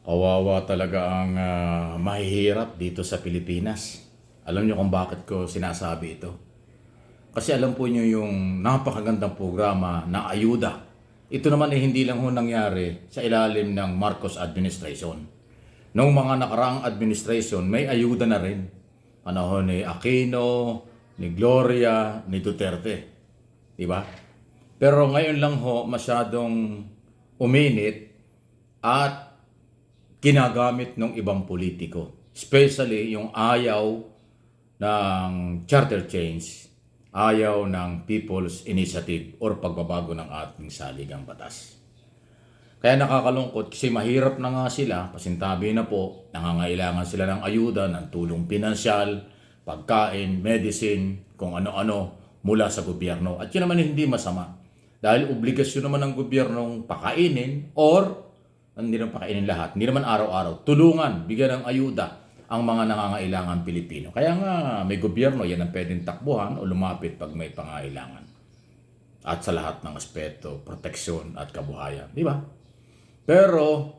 Kawawa talaga ang mahihirap dito sa Pilipinas. Alam niyo kung bakit ko sinasabi ito? Kasi alam po niyo yung napakagandang programa na ayuda. Ito naman ay hindi lang ho nangyari sa ilalim ng Marcos administration. Noong mga nakaraang administration, may ayuda na rin. Panahon ni Aquino, ni Gloria, ni Duterte. Di ba? Pero ngayon lang ho masyadong uminit at ginagamit ng ibang politiko. Especially yung ayaw ng charter change, ayaw ng People's Initiative or pagbabago ng ating saligang batas. Kaya nakakalungkot kasi mahirap na nga sila, pasintabi na po, nangangailangan sila ng ayuda, ng tulong pinansyal, pagkain, medicine, kung ano-ano mula sa gobyerno. At yun naman hindi masama. Dahil obligasyon naman ng gobyernong pakainin or hindi naman pakainin lahat, hindi naman araw-araw, tulungan, bigyan ng ayuda ang mga nangangailangan Pilipino. Kaya nga may gobyerno, yan ang pwedeng takbuhan o lumapit pag may pangailangan. At sa lahat ng aspeto, proteksyon at kabuhayan. Di ba? Pero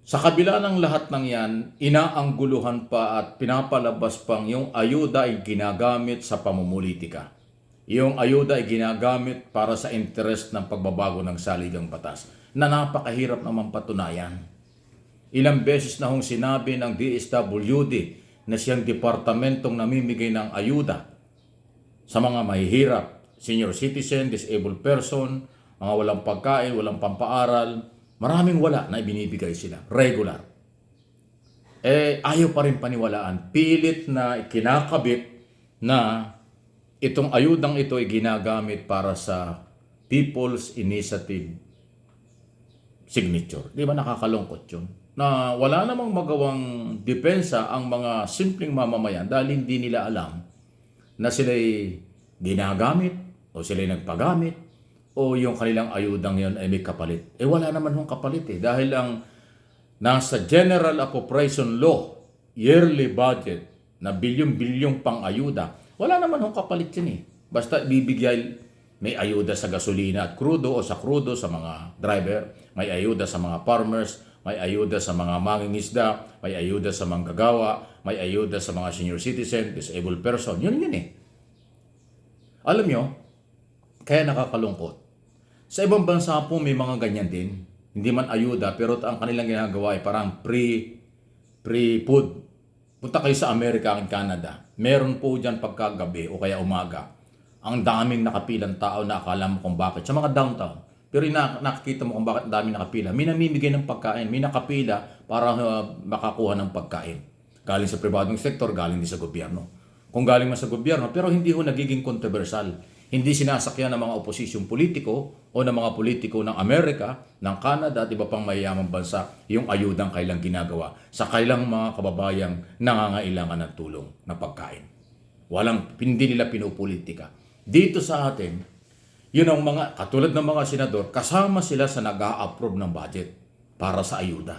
sa kabila ng lahat ng yan, inaangguluhan pa at pinapalabas pang yung ayuda ay ginagamit sa pamumulitika. Yung ayuda ay ginagamit para sa interest ng pagbabago ng saligang batas na napakahirap naman patunayan. Ilang beses na hong sinabi ng DSWD na siyang departamentong namimigay ng ayuda sa mga mahihirap, senior citizen, disabled person, mga walang pagkain, walang pampaaral, maraming wala na ibinibigay sila, regular. Ayaw pa rin paniwalaan, pilit na kinakabit na itong ayudang ito ay ginagamit para sa People's Initiative signature. Di ba nakakalungkot yun? Na wala namang magawang depensa ang mga simpleng mamamayan dahil hindi nila alam na sila'y ginagamit o sila'y nagpagamit o yung kanilang ayudang yun ay may kapalit. Wala naman hong kapalit dahil ang nasa General Appropriation Law, yearly budget na bilyon-bilyong pang ayuda, wala naman hong kapalit yun Basta bibigay, may ayuda sa gasolina at krudo o sa krudo sa mga driver, may ayuda sa mga farmers, may ayuda sa mga mangingisda, may ayuda sa manggagawa, may ayuda sa mga senior citizen, disabled person. Yun Alam nyo, kaya nakakalungkot. Sa ibang bansa po may mga ganyan din. Hindi man ayuda pero ang kanilang ginagawa ay parang pre-food. Punta kayo sa Amerika at Canada. Meron po dyan pagkagabi o kaya umaga. Ang daming nakapilang tao na akala mo kung bakit. Sa mga downtown. Pero nakikita mo kung bakit ang daming nakapila. May namimigay ng pagkain. May nakapila para makakuha ng pagkain. Galing sa pribadong sektor, galing din sa gobyerno. Kung galing man sa gobyerno, pero hindi ho nagiging controversial. Hindi sinasakyan ng mga oposisyong politiko o ng mga politiko ng Amerika, ng Canada at iba pang mayayamang bansa yung ayudang kailang ginagawa sa kailang mga kababayang nangangailangan ng tulong na pagkain. Hindi nila pinupolitika. Dito sa atin, yun ang mga, katulad ng mga senador, kasama sila sa nag-a-approve ng budget para sa ayuda.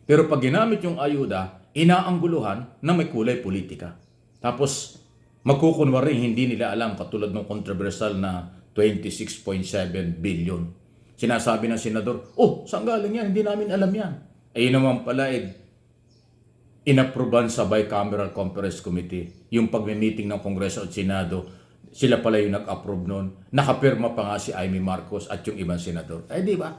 Pero pag ginamit yung ayuda, inaangguluhan na may kulay politika. Tapos, magkukunwari, hindi nila alam, katulad ng controversial na 26.7 billion. Sinasabi ng senador, saan galing yan? Hindi namin alam yan. Ayun naman pala, inapprovean sa Bicameral Conference Committee, yung pagme-meeting ng Kongreso at Senado, sila pala yung nag-approve noon. Nakapirma pa nga si Amy Marcos at yung ibang senador. Di ba?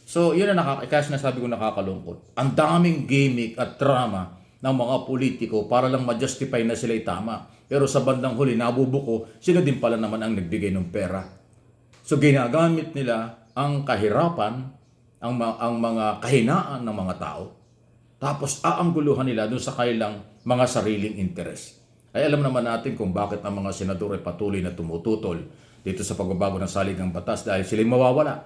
So, yun ang kaya sinasabi ko nakakalungkot. Ang daming gimmick at drama ng mga politiko para lang ma-justify na sila'y tama. Pero sa bandang huli, nabubuko, sila din pala naman ang nagbigay ng pera. So, ginagamit nila ang kahirapan, ang mga kahinaan ng mga tao. Tapos, aangguluhan nila doon sa kailang mga sariling interes. Ay alam naman natin kung bakit ang mga senador ay patuloy na tumututol dito sa pagbabago ng saligang batas dahil sila mawawala.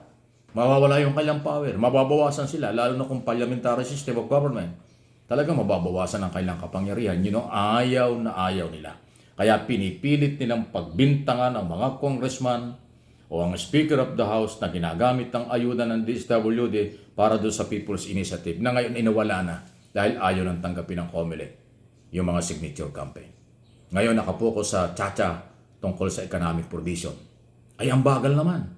Mawawala yung kailang power. Mababawasan sila, lalo na kung parliamentary system of government. Talagang mababawasan ang kailang kapangyarihan. Yun ang ayaw na ayaw nila. Kaya pinipilit nilang pagbintangan ang mga congressman o ang Speaker of the House na ginagamit ng ayuda ng DSWD para doon sa People's Initiative na ngayon inawala na dahil ayaw nang tanggapin ng COMELEC yung mga signature campaign. Ngayon nakapokus sa tsacha tungkol sa economic provision. Ay ang bagal naman.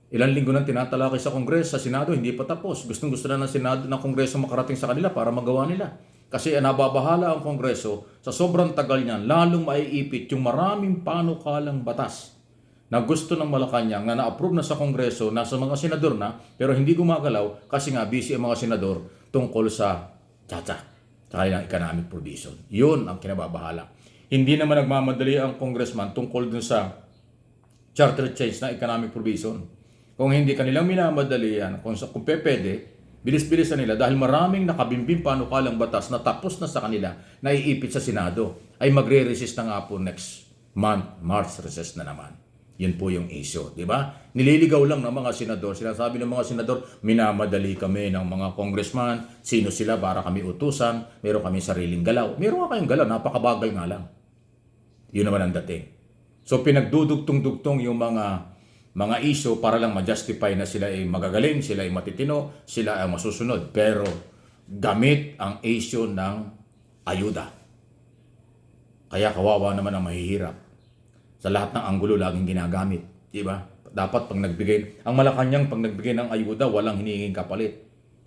Ilang linggo nang tinatalakay sa Kongreso, sa Senado, hindi pa tapos. Gustong-gusto na ng Senado, ng Kongreso makarating sa kanila para magawa nila. Kasi nababahala ang Kongreso sa sobrang tagal niyan, lalong maiipit yung maraming panukalang batas na gusto ng Malacanang na na-approve na sa Kongreso, nasa mga senador na, pero hindi gumagalaw kasi nga busy ang mga senador tungkol sa tsa-tsa, sa kanilang economic provision. Yun ang kinababahala. Hindi naman nagmamadali ang congressman tungkol dun sa charter change na economic provision. Kung hindi kanilang minamadali yan, kung pwede, bilis-bilis na nila dahil maraming nakabimbing panukalang batas na tapos na sa kanila, na iipit sa Senado, ay magre-resist na nga po next month, March recess na naman. Yun po yung issue, di ba? Nililigaw lang ng mga senador. Sinasabi ng mga senador, minamadali kami ng mga congressman. Sino sila para kami utusan? Meron kami sariling galaw. Meron nga kayong galaw, napakabagal nga lang. Yun naman ang dating. So pinagdudugtong-dugtong yung mga issue para lang ma-justify na sila ay magagaling, sila ay matitino, sila ay masusunod. Pero gamit ang issue ng ayuda. Kaya kawawa naman ang mahihirap. Sa lahat ng anggulo laging ginagamit, di ba? Dapat pag nagbigay, ang Malacanang pag nagbigay ng ayuda, walang hinihinging kapalit.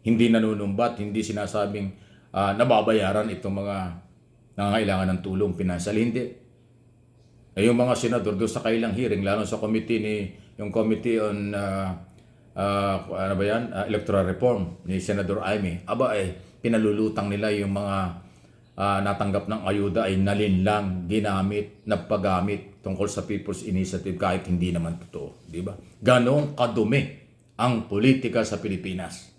Hindi nanunumbat, hindi sinasabing nababayaran itong mga nangangailangan ng tulong financial, hindi. Eh yung mga senador doon sa kailang hearing, lalo sa yung Committee on Electoral Reform ni Senador Aimee, pinalulutang nila yung mga natanggap ng ayuda ay nalinlang, ginamit, nagpagamit tungkol sa People's Initiative kahit hindi naman totoo, di ba? Ganong kadumi ang politika sa Pilipinas.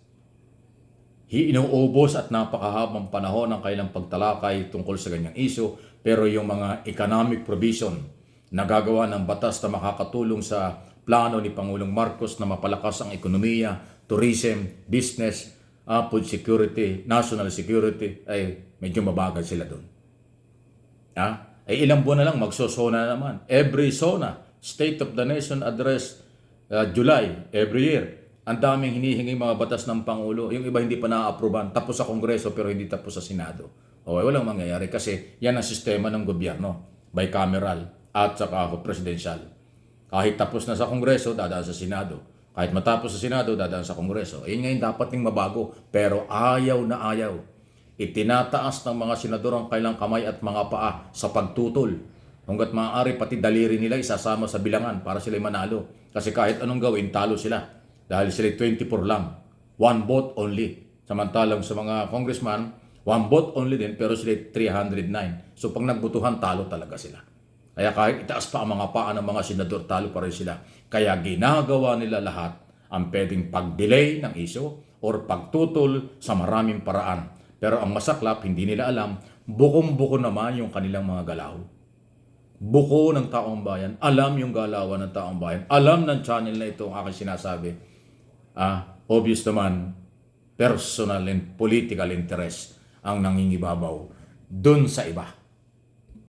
Inuubos at napakahabang panahon ang kailang pagtalakay tungkol sa ganyang issue, pero yung mga economic provision na gagawa ng batas na makakatulong sa plano ni Pangulong Marcos na mapalakas ang ekonomiya, tourism, business, food security, national security, ay medyo mabagal sila doon. Ilang buwan na lang magsosona na naman. Every SONA, State of the Nation Address, July, every year. Ang daming hinihinging mga batas ng Pangulo. Yung iba hindi pa na-approvean. Tapos sa Kongreso pero hindi tapos sa Senado. Walang mangyayari kasi yan ang sistema ng gobyerno. Bicameral at saka presidential. Kahit tapos na sa Kongreso, dadaan sa Senado. Kahit matapos sa Senado, dadaan sa Kongreso. Yun ngayon dapat ning mabago. Pero ayaw na ayaw. Itinataas ng mga senador ang kailang kamay at mga paa sa pagtutol. Hanggat maaari, pati daliri nila isasama sa bilangan para sila manalo. Kasi kahit anong gawin, talo sila. Dahil sila 24 lang. One vote only. Samantalang sa mga congressman, one vote only din, pero sila 309. So pag nagbutuhan, talo talaga sila. Kaya kahit itaas pa ang mga paa ng mga senador, talo pa rin sila. Kaya ginagawa nila lahat ang pwedeng pag-delay ng issue or pagtutol sa maraming paraan. Pero ang masaklap, hindi nila alam, bukong-buko naman yung kanilang mga galaw. Buko ng taong bayan, alam yung galawan ng taong bayan, alam ng channel na ito ang aking sinasabi. Obvious naman, personal and political interest ang nangingibabaw dun sa iba.